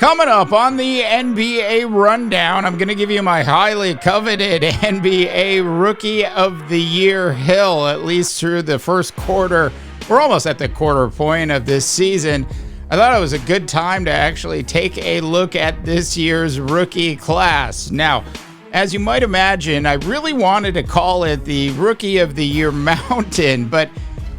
Coming up on the NBA Rundown, I'm going to give you my highly coveted NBA Rookie of the Year hill, at least through the first quarter. We're almost at the quarter point of this season. I thought it was a good time to actually take a look at this year's rookie class. Now, as you might imagine, I really wanted to call it the Rookie of the Year Mountain, but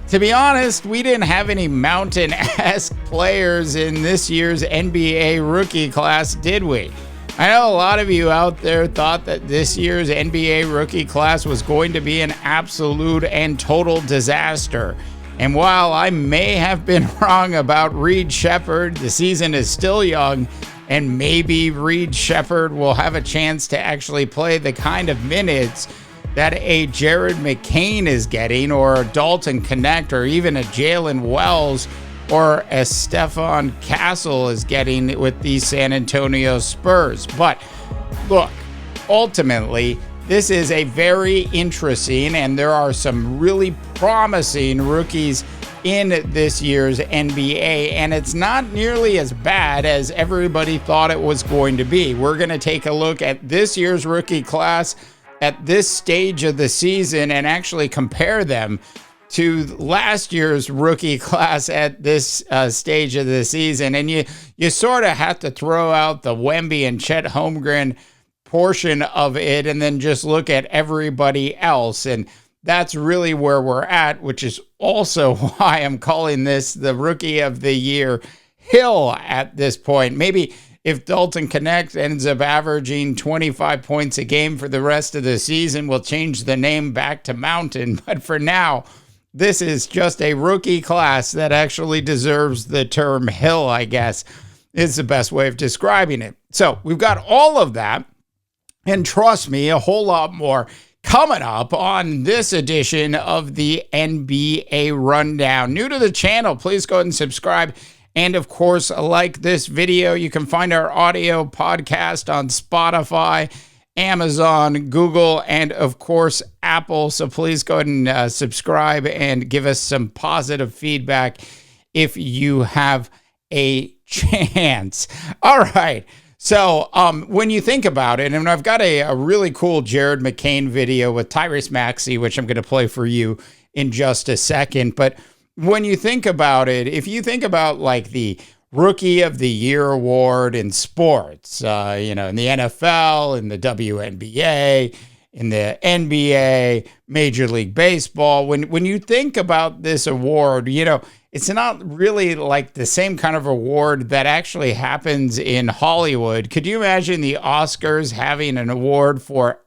to be honest, we didn't have any mountain-esque players in this year's NBA rookie class, did we? I know a lot of you out there thought that this year's NBA rookie class was going to be an absolute and total disaster. And while I may have been wrong about Reed Sheppard, the season is still young, and maybe Reed Sheppard will have a chance to actually play the kind of minutes that a Jared McCain is getting, or a Dalton Knecht, or even a Jaylen Wells, or a Stephon Castle is getting with the San Antonio Spurs. But look, ultimately, this is a very interesting, and there are some really promising rookies in this year's NBA, and it's not nearly as bad as everybody thought it was going to be. We're going to take a look at this year's rookie class at this stage of the season and actually compare them to last year's rookie class at this stage of the season. And you sort of have to throw out the Wemby and Chet Holmgren portion of it and then just look at everybody else. And that's really where we're at, which is also why I'm calling this the Rookie of the Year hill at this point. Maybe if Dalton Knecht ends up averaging 25 points a game for the rest of the season, we'll change the name back to Mountain. But for now, this is just a rookie class that actually deserves the term hill, I guess, is the best way of describing it. So we've got all of that, and trust me, a whole lot more coming up on this edition of the NBA Rundown. New to the channel, please go ahead and subscribe. And of course, like this video. You can find our audio podcast on Spotify, Amazon, Google, and of course, Apple. So please go ahead and subscribe and give us some positive feedback if you have a chance. All right. So when you think about it, and I've got a really cool Jared McCain video with Tyrese Maxey, which I'm going to play for you in just a second. But when you think about it, if you think about like the Rookie of the Year award in sports, in the NFL, in the WNBA, in the NBA, Major League Baseball, when you think about this award, it's not really like the same kind of award that actually happens in Hollywood. Could you imagine the Oscars having an award for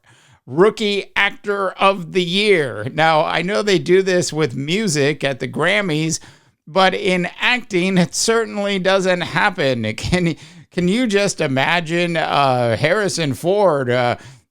Rookie Actor of the Year? Now, I know they do this with music at the Grammys, but in acting, it certainly doesn't happen. Can you just imagine Harrison Ford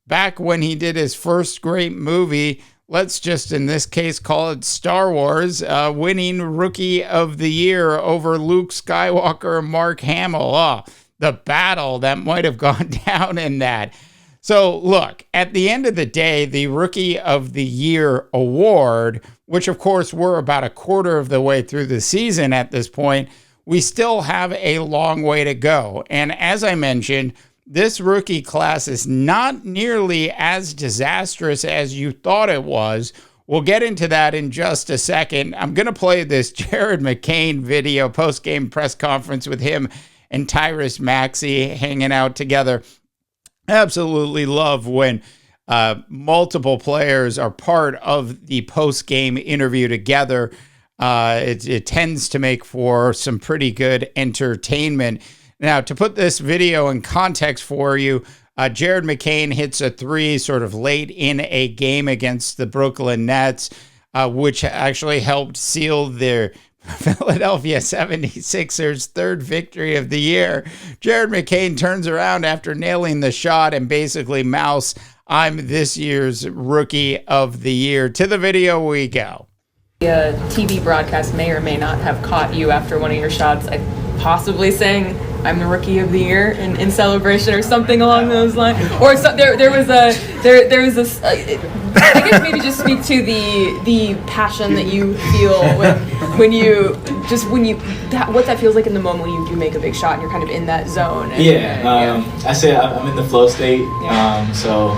back when he did his first great movie, let's just in this case call it Star Wars, winning Rookie of the Year over Luke Skywalker and Mark Hamill? The battle that might have gone down in that. So look, at the end of the day, the Rookie of the Year award, which of course we're about a quarter of the way through the season at this point, we still have a long way to go. And as I mentioned, this rookie class is not nearly as disastrous as you thought it was. We'll get into that in just a second. I'm going to play this Jared McCain video, post-game press conference with him and Tyrese Maxey hanging out together. Absolutely love when multiple players are part of the post-game interview together. It tends to make for some pretty good entertainment. Now, to put this video in context for you, Jared McCain hits a three sort of late in a game against the Brooklyn Nets, which actually helped seal their Philadelphia 76ers' third victory of the year. Jared McCain turns around after nailing the shot and basically mouths, "I'm this year's Rookie of the Year." To the video we go. The TV broadcast may or may not have caught you after one of your shots, possibly saying, I'm the rookie of the year in celebration or something along those lines. Or so, there was a I guess maybe just speak to the passion that you feel when you what that feels like in the moment when you do make a big shot and you're kind of in that zone. I say I'm in the flow state. So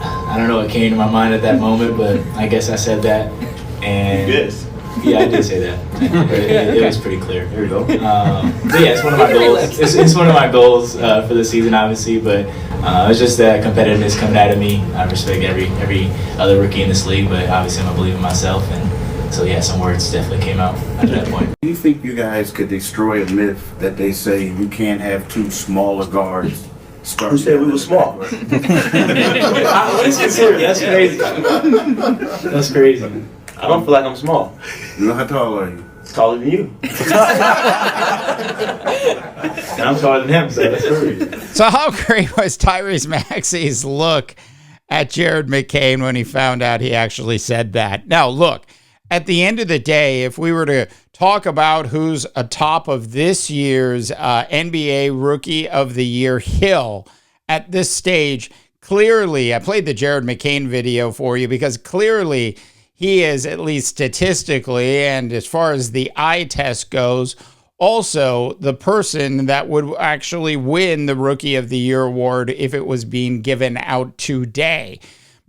I don't know what came to my mind at that moment, but I guess I said that. And Yes. Yeah, I did say that. It was pretty clear. There we go. But yeah, it's one of my goals. It's one of my goals for the season, obviously. But it's just that competitiveness coming out of me. I respect every other rookie in this league, but obviously I'm gonna believe in myself. And so yeah, some words definitely came out after that point. Do you think you guys could destroy a myth that they say you can't have two smaller guards? Who said we were small? That's crazy. That's crazy. I don't feel like I'm small. How tall are you? Taller than you. And I'm taller than him, so that's crazy. So how great was Tyrese Maxey's look at Jared McCain when he found out he actually said that? Now, look, at the end of the day, if we were to talk about who's atop of this year's NBA Rookie of the Year hill at this stage, clearly, I played the Jared McCain video for you because clearly he is, at least statistically, and as far as the eye test goes, also the person that would actually win the Rookie of the Year award if it was being given out today.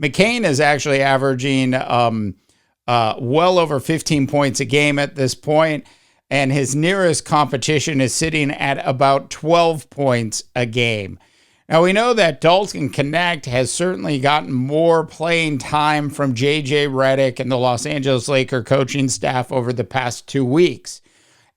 McCain is actually averaging well over 15 points a game at this point, and his nearest competition is sitting at about 12 points a game. Now, we know that Dalton Knecht has certainly gotten more playing time from J.J. Redick and the Los Angeles Lakers coaching staff over the past 2 weeks.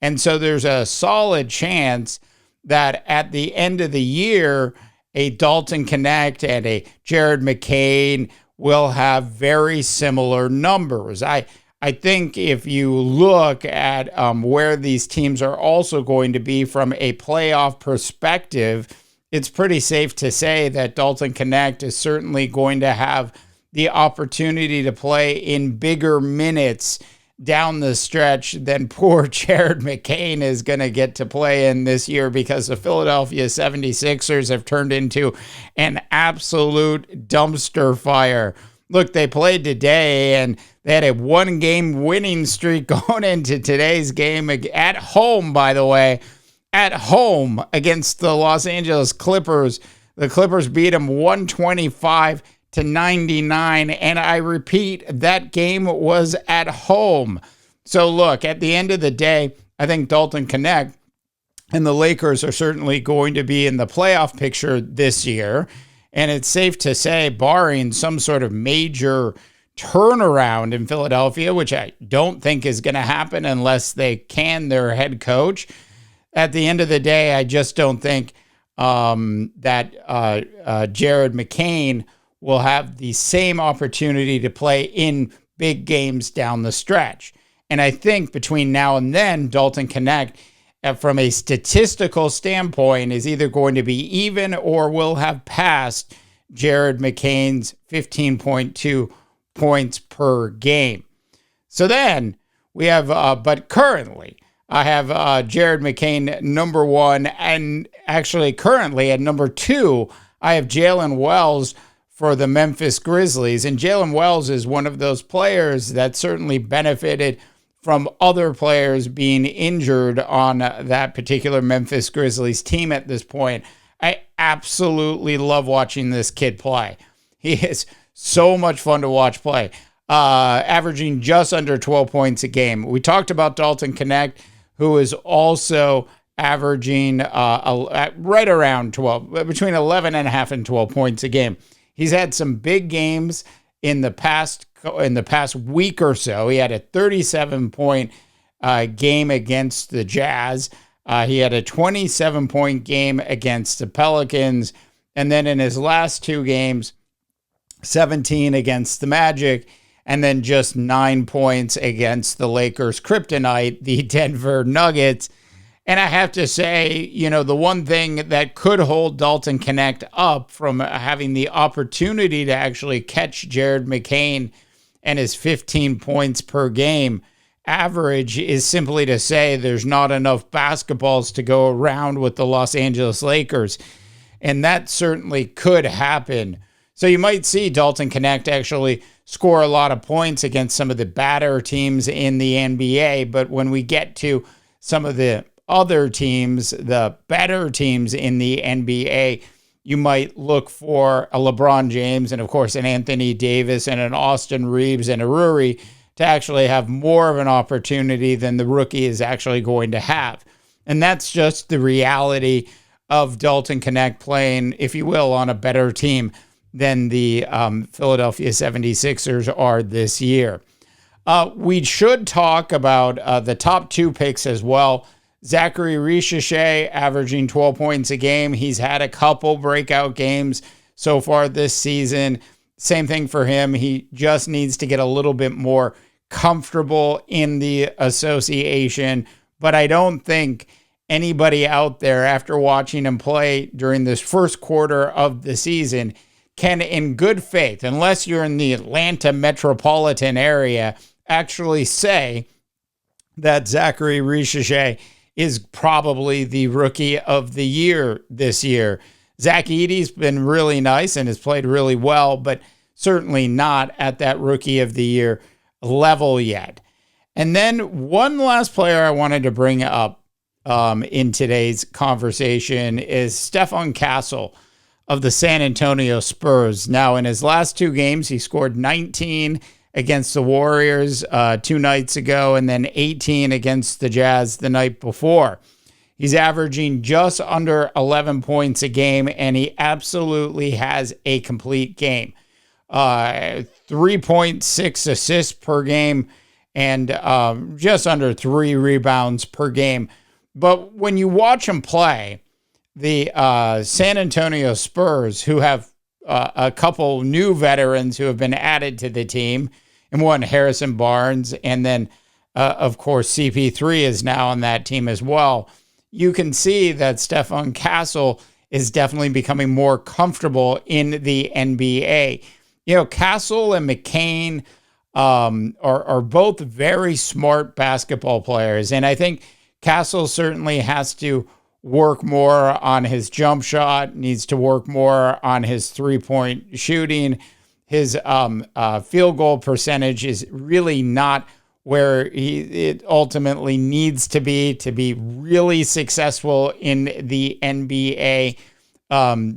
And so there's a solid chance that at the end of the year, a Dalton Knecht and a Jared McCain will have very similar numbers. I think if you look at where these teams are also going to be from a playoff perspective, it's pretty safe to say that Dalton Knecht is certainly going to have the opportunity to play in bigger minutes down the stretch than poor Jared McCain is going to get to play in this year because the Philadelphia 76ers have turned into an absolute dumpster fire. Look, they played today and they had a 1-game winning streak going into today's game at home, by the way. At home against the Los Angeles Clippers. The Clippers beat them 125-99. And I repeat, that game was at home. So look, at the end of the day, I think Dalton Knecht and the Lakers are certainly going to be in the playoff picture this year. And it's safe to say, barring some sort of major turnaround in Philadelphia, which I don't think is going to happen unless they can their head coach, at the end of the day, I just don't think that Jared McCain will have the same opportunity to play in big games down the stretch. And I think between now and then, Dalton Knecht, from a statistical standpoint, is either going to be even or will have passed Jared McCain's 15.2 points per game. So then we have, but currently, I have Jared McCain number 1, and actually currently at number 2, I have Jaylen Wells for the Memphis Grizzlies. And Jaylen Wells is one of those players that certainly benefited from other players being injured on that particular Memphis Grizzlies team at this point. I absolutely love watching this kid play. He is so much fun to watch play, averaging just under 12 points a game. We talked about Dalton Knecht, who is also averaging right around 12, between 11.5 and 12 points a game. He's had some big games in the past week or so. He had a 37-point game against the Jazz. He had a 27-point game against the Pelicans. And then in his last 2 games, 17 against the Magic, and then just 9 points against the Lakers' kryptonite, the Denver Nuggets. And I have to say, the one thing that could hold Dalton Knecht up from having the opportunity to actually catch Jared McCain and his 15 points per game average is simply to say there's not enough basketballs to go around with the Los Angeles Lakers. And that certainly could happen. So you might see Dalton Knecht actually score a lot of points against some of the better teams in the NBA. But when we get to some of the other teams, the better teams in the NBA, you might look for a LeBron James and, of course, an Anthony Davis and an Austin Reeves and a Ruri to actually have more of an opportunity than the rookie is actually going to have. And that's just the reality of Dalton Knecht playing, if you will, on a better team than the Philadelphia 76ers are this year. We should talk about the top two picks as well. Zaccharie Risacher averaging 12 points a game. He's had a couple breakout games so far this season. Same thing for him. He just needs to get a little bit more comfortable in the association. But I don't think anybody out there, after watching him play during this first quarter of the season, can, in good faith, unless you're in the Atlanta metropolitan area, actually say that Zaccharie Risacher is probably the rookie of the year this year. Zach Edey's been really nice and has played really well, but certainly not at that rookie of the year level yet. And then one last player I wanted to bring up in today's conversation is Stephon Castle of the San Antonio Spurs. Now, in his last two games, he scored 19 against the Warriors 2 nights ago, and then 18 against the Jazz the night before. He's averaging just under 11 points a game, and he absolutely has a complete game. 3.6 assists per game, and just under 3 rebounds per game. But when you watch him play, the San Antonio Spurs, who have a couple new veterans who have been added to the team, and one, Harrison Barnes, and then, of course, CP3 is now on that team as well. You can see that Stephon Castle is definitely becoming more comfortable in the NBA. You know, Castle and McCain are both very smart basketball players, and I think Castle certainly has to work more on his jump shot, needs to work more on his three-point shooting. His field goal percentage is really not where it ultimately needs to be really successful in the NBA.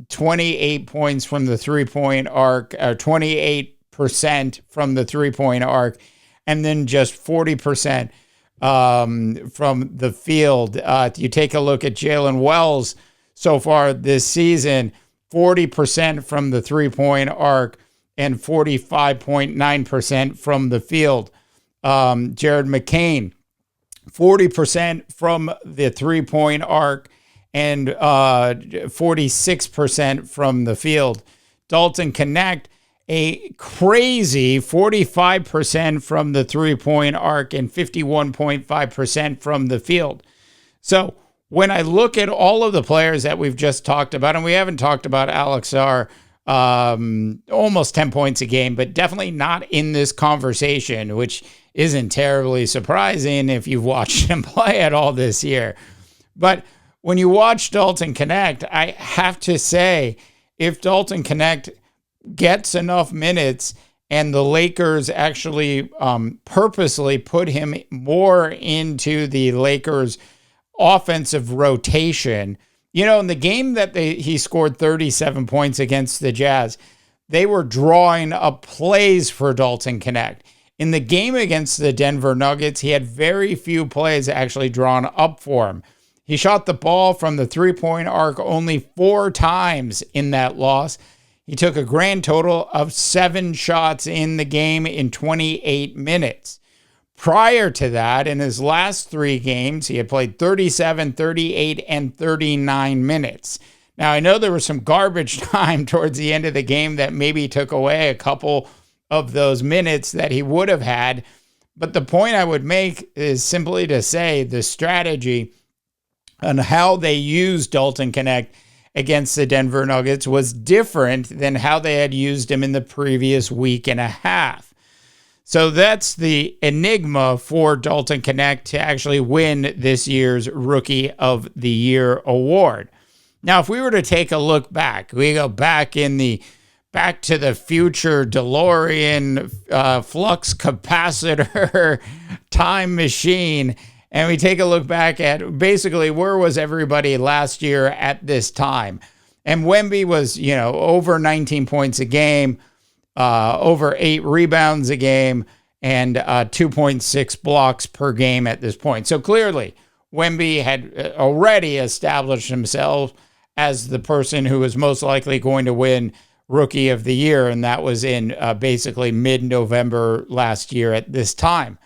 28 points from the three-point arc, 28% from the three-point arc, and then just 40% from the field. You take a look at Jaylen Wells so far this season, 40% from the three-point arc and 45.9% from the field. Jared McCain, 40% from the three-point arc and 46% from the field. Dalton Knecht, a crazy 45% from the three-point arc and 51.5% from the field. So when I look at all of the players that we've just talked about, and we haven't talked about Alex R, almost 10 points a game, but definitely not in this conversation, which isn't terribly surprising if you've watched him play at all this year. But when you watch Dalton Knecht, I have to say, if Dalton Knecht gets enough minutes and the Lakers actually purposely put him more into the Lakers offensive rotation, you know, in the game that he scored 37 points against the Jazz, they were drawing up plays for Dalton Knecht. In the game against the Denver Nuggets, he had very few plays actually drawn up for him. He shot the ball from the three-point arc only 4 times in that loss. He took a grand total of 7 shots in the game in 28 minutes. Prior to that, in his last 3 games, he had played 37, 38, and 39 minutes. Now, I know there was some garbage time towards the end of the game that maybe took away a couple of those minutes that he would have had. But the point I would make is simply to say the strategy on how they used Dalton Knecht against the Denver Nuggets was different than how they had used him in the previous week and a half. So that's the enigma for Dalton Knecht to actually win this year's Rookie of the Year award. Now, if we were to take a look back, we go back in the Back to the Future DeLorean flux capacitor time machine, and we take a look back at basically where was everybody last year at this time. And Wemby was, over 19 points a game, over 8 rebounds a game, and 2.6 blocks per game at this point. So clearly, Wemby had already established himself as the person who was most likely going to win Rookie of the Year, and that was in basically mid-November last year at this time.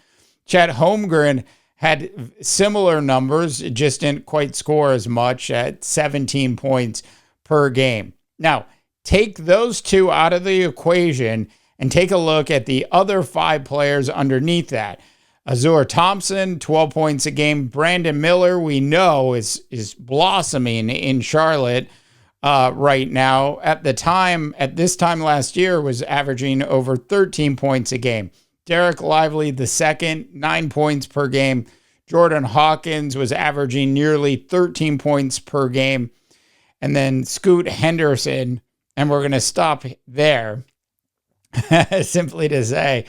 Chet Holmgren had similar numbers, just didn't quite score as much at 17 points per game. Now, take those two out of the equation and take a look at the other 5 players underneath that. Azur Thompson, 12 points a game. Brandon Miller, we know, is blossoming in Charlotte right now. At this time last year, was averaging over 13 points a game. Derek Lively, the second, 9 points per game. Jordan Hawkins was averaging nearly 13 points per game. And then Scoot Henderson, and we're going to stop there, simply to say,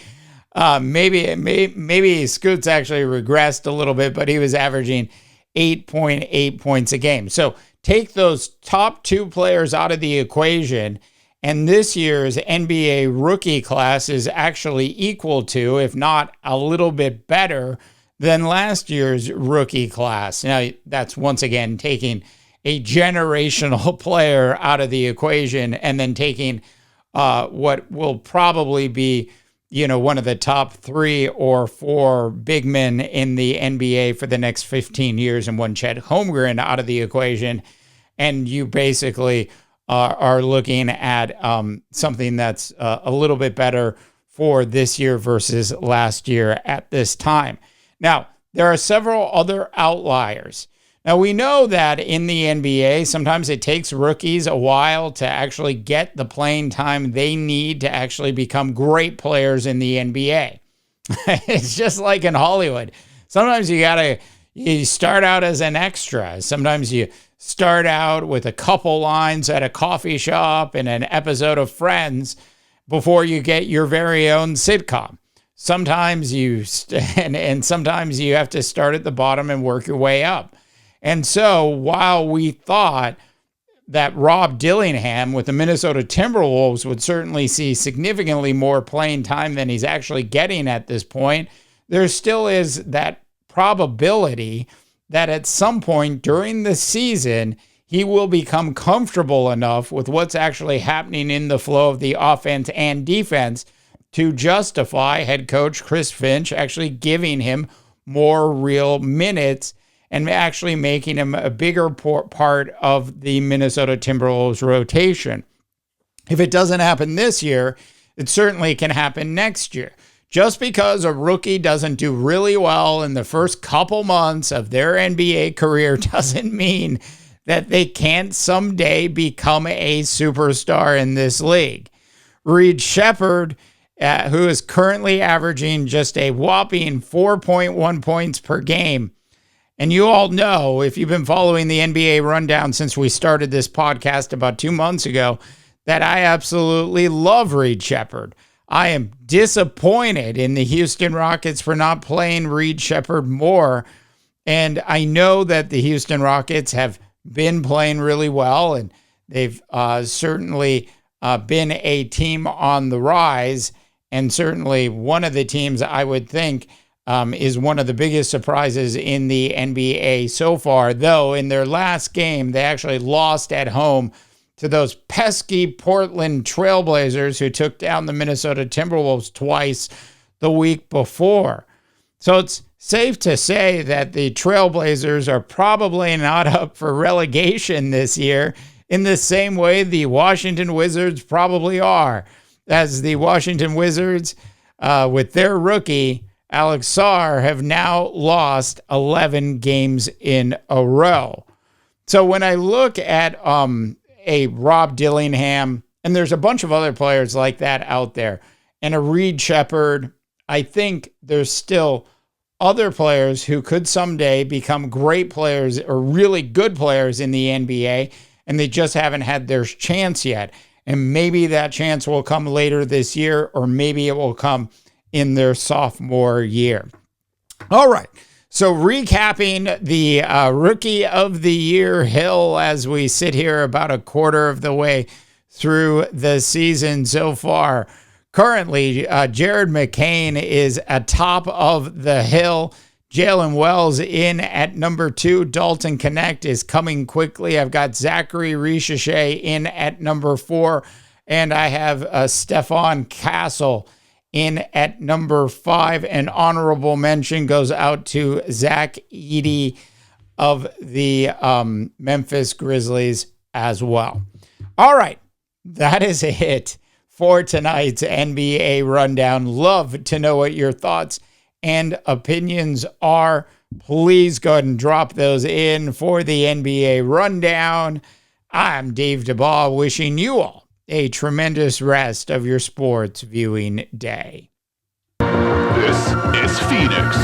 maybe Scoot's actually regressed a little bit, but he was averaging 8.8 points a game. So take those top 2 players out of the equation, and this year's NBA rookie class is actually equal to, if not a little bit better than last year's rookie class. Now, that's once again taking a generational player out of the equation and then taking what will probably be, one of the top 3 or 4 big men in the NBA for the next 15 years and one Chet Holmgren out of the equation. And you basically are looking at something that's a little bit better for this year versus last year at this time. Now, there are several other outliers. Now, we know that in the NBA, sometimes it takes rookies a while to actually get the playing time they need to actually become great players in the NBA. It's just like in Hollywood. Sometimes you start out as an extra. Sometimes you start out with a couple lines at a coffee shop in an episode of Friends before you get your very own sitcom. Sometimes sometimes you have to start at the bottom and work your way up. And so while we thought that Rob Dillingham with the Minnesota Timberwolves would certainly see significantly more playing time than he's actually getting at this point, there still is that probability that at some point during the season, he will become comfortable enough with what's actually happening in the flow of the offense and defense to justify head coach Chris Finch actually giving him more real minutes and actually making him a bigger part of the Minnesota Timberwolves rotation. If it doesn't happen this year, it certainly can happen next year. Just because a rookie doesn't do really well in the first couple months of their NBA career doesn't mean that they can't someday become a superstar in this league. Reed Shepherd, who is currently averaging just a whopping 4.1 points per game, and you all know, if you've been following the NBA rundown since we started this podcast about 2 months ago, that I absolutely love Reed Shepherd. I am disappointed in the Houston Rockets for not playing Reed Shepherd more. And I know that the Houston Rockets have been playing really well, and they've certainly been a team on the rise, and certainly one of the teams I would think is one of the biggest surprises in the NBA so far, though in their last game, they actually lost at home to those pesky Portland Trailblazers who took down the Minnesota Timberwolves twice the week before. So it's safe to say that the Trailblazers are probably not up for relegation this year in the same way the Washington Wizards probably are, as the Washington Wizards, with their rookie, Alex Sarr, have now lost 11 games in a row. So when I look at a Rob Dillingham, and there's a bunch of other players like that out there, and a Reed Shepherd, I think there's still other players who could someday become great players or really good players in the NBA, and they just haven't had their chance yet. And maybe that chance will come later this year, or maybe it will come in their sophomore year. All right. So recapping the Rookie of the Year hill as we sit here about a quarter of the way through the season so far. Currently, Jared McCain is atop of the hill. Jaylen Wells in at number 2. Dalton Knecht is coming quickly. I've got Zaccharie Risacher in at number 4. And I have Stephon Castle in at number 5. An honorable mention goes out to Zaccharie of the Memphis Grizzlies as well. All right, that is it for tonight's NBA Rundown. Love to know what your thoughts and opinions are. Please go ahead and drop those in for the NBA Rundown. I'm Dave DeBaugh, wishing you all a tremendous rest of your sports viewing day. This is Phoenix.